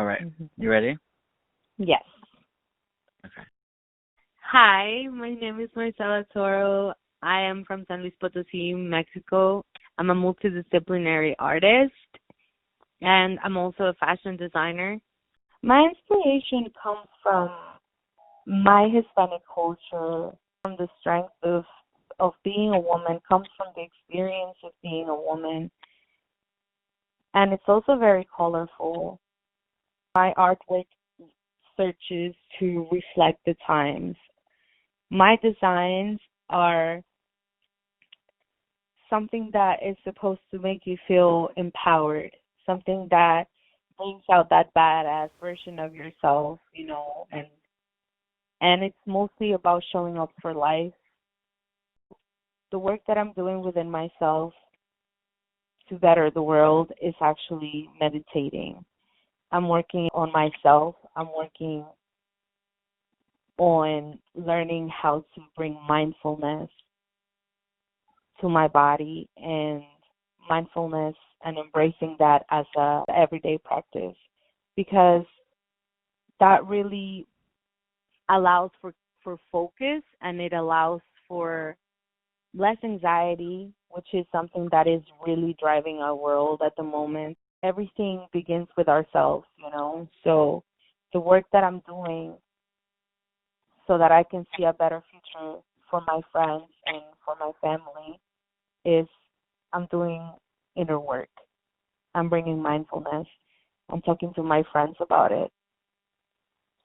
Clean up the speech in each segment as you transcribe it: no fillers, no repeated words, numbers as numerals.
All right. hmm You ready? Yes. Okay. Hi, my name is Marcela Toro. I am from San Luis Potosí, Mexico. I'm a multidisciplinary artist, and I'm also a fashion designer. My inspiration comes from my Hispanic culture, from the strength of being a woman, comes from the experience of being a woman, and it's also very colorful. My artwork searches to reflect the times. My designs are something that is supposed to make you feel empowered, something that brings out that badass version of yourself, and it's mostly about showing up for life. The work that I'm doing within myself to better the world is actually meditating. I'm working on myself. I'm working on learning how to bring mindfulness to my body and mindfulness and embracing that as a everyday practice, because that really allows for focus, and it allows for less anxiety, which is something that is really driving our world at the moment. Everything begins with ourselves. So the work that I'm doing so that I can see a better future for my friends and for my family is I'm doing inner work. I'm bringing mindfulness. I'm talking to my friends about it.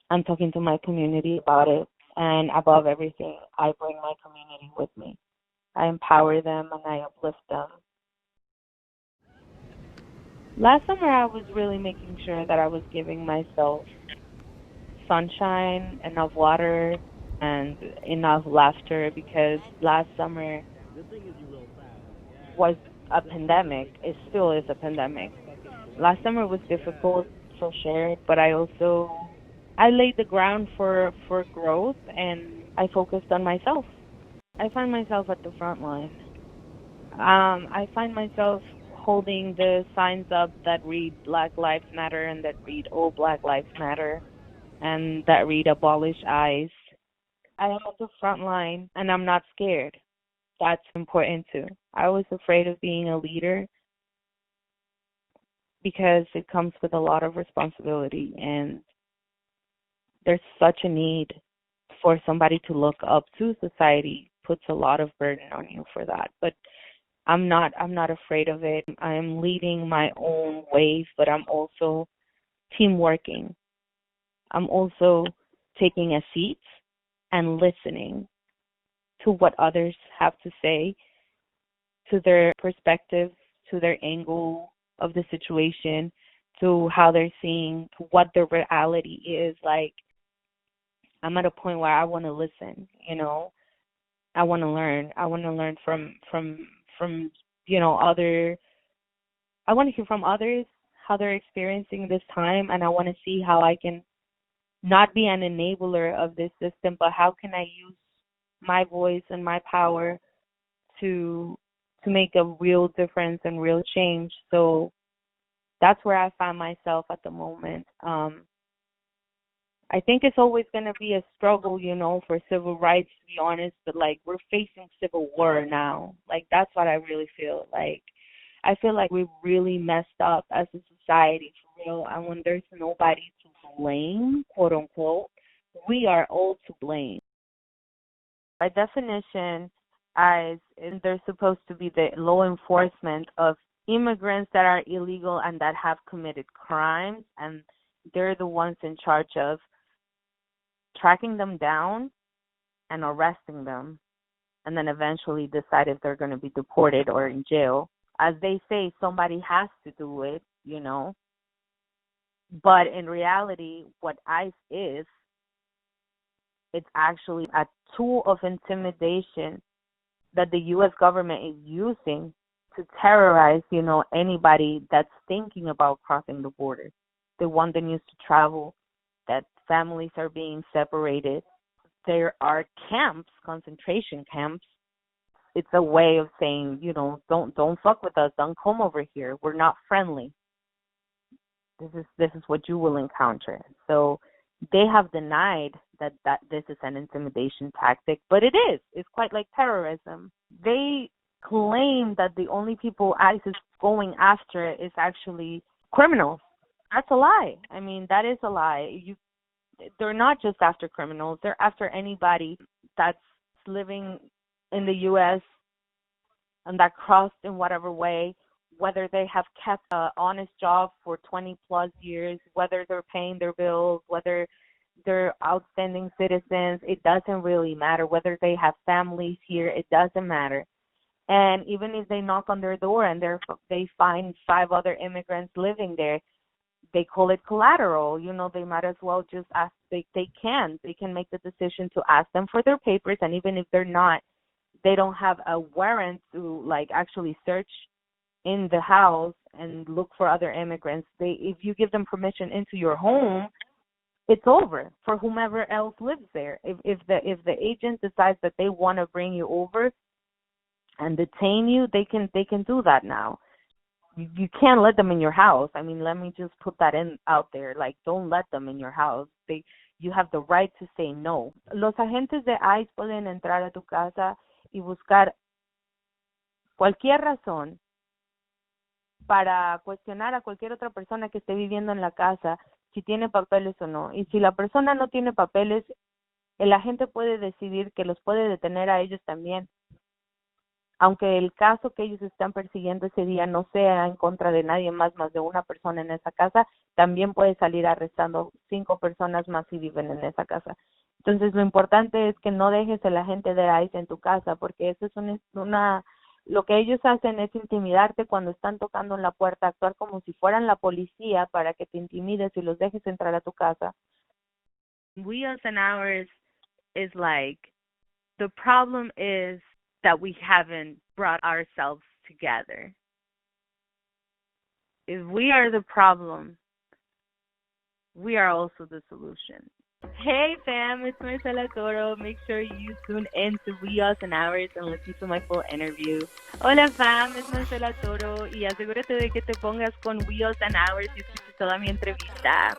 I'm talking to my community about it. And above everything, I bring my community with me. I empower them and I uplift them. Last summer, I was really making sure that I was giving myself sunshine, enough water, and enough laughter, because last summer was a pandemic. It still is a pandemic. Last summer was difficult for sure, but I laid the ground for growth, and I focused on myself. I find myself at the front line. I find myself holding the signs up that read Black Lives Matter and that read All Black Lives Matter and that read Abolish ICE. I am at the front line and I'm not scared. That's important too. I was afraid of being a leader because it comes with a lot of responsibility, and there's such a need for somebody to look up to. Society puts a lot of burden on you for that. But I'm not afraid of it. I am leading my own wave, but I'm also team working. I'm also taking a seat and listening to what others have to say, to their perspective, to their angle of the situation, to how they're seeing, to what the reality is. Like, I'm at a point where I want to listen. I want to learn. I want to learn from other. I want to hear from others how they're experiencing this time, and I want to see how I can not be an enabler of this system, but how can I use my voice and my power to make a real difference and real change. So that's where I find myself at the moment. I think it's always going to be a struggle, for civil rights, to be honest, but like we're facing civil war now. Like that's what I really feel. Like I feel like we've really messed up as a society for real. And when there's nobody to blame, quote unquote, we are all to blame. By definition, as they're supposed to be the law enforcement of immigrants that are illegal and that have committed crimes, and they're the ones in charge of tracking them down and arresting them, and then eventually decide if they're going to be deported or in jail. As they say, somebody has to do it. But in reality, what ICE is, it's actually a tool of intimidation that the U.S. government is using to terrorize, anybody that's thinking about crossing the border. They want the news to travel, that families are being separated. There are camps, concentration camps. It's a way of saying, don't fuck with us. Don't come over here. We're not friendly. This is what you will encounter. So they have denied that this is an intimidation tactic, but it is. It's quite like terrorism. They claim that the only people ICE is going after is actually criminals. That's a lie. I mean, that is a lie. They're not just after criminals. They're after anybody that's living in the U.S. and that crossed in whatever way, whether they have kept an honest job for 20 plus years, whether they're paying their bills, whether they're outstanding citizens, it doesn't really matter. Whether they have families here, it doesn't matter. And even if they knock on their door and they find 5 other immigrants living there, they call it collateral. They might as well just ask. They can make the decision to ask them for their papers, and even if they're not, they don't have a warrant to like actually search in the house and look for other immigrants. If you give them permission into your home, it's over for whomever else lives there. If the agent decides that they want to bring you over and detain you, they can do that now. You can't let them in your house. I mean, let me just put that out there. Like, don't let them in your house. You have the right to say no. Los agentes de ICE pueden entrar a tu casa y buscar cualquier razón para cuestionar a cualquier otra persona que esté viviendo en la casa si tiene papeles o no. Y si la persona no tiene papeles, el agente puede decidir que los puede detener a ellos también. Aunque el caso que ellos están persiguiendo ese día no sea en contra de nadie más de una persona en esa casa, también puede salir arrestando 5 personas más si viven en esa casa. Entonces, lo importante es que no dejes el agente de ICE en tu casa, porque eso es lo que ellos hacen es intimidarte cuando están tocando en la puerta, actuar como si fueran la policía para que te intimides y los dejes entrar a tu casa. Wheels and Hours is like, the problem is that we haven't brought ourselves together. If we are the problem, we are also the solution. Hey fam, it's Marcela Toro. Make sure you tune in to Wheels and Hours and listen to my full interview. Hola fam, es Marcela Toro y asegúrate de que te pongas con Wheels and Hours y escuches toda mi entrevista.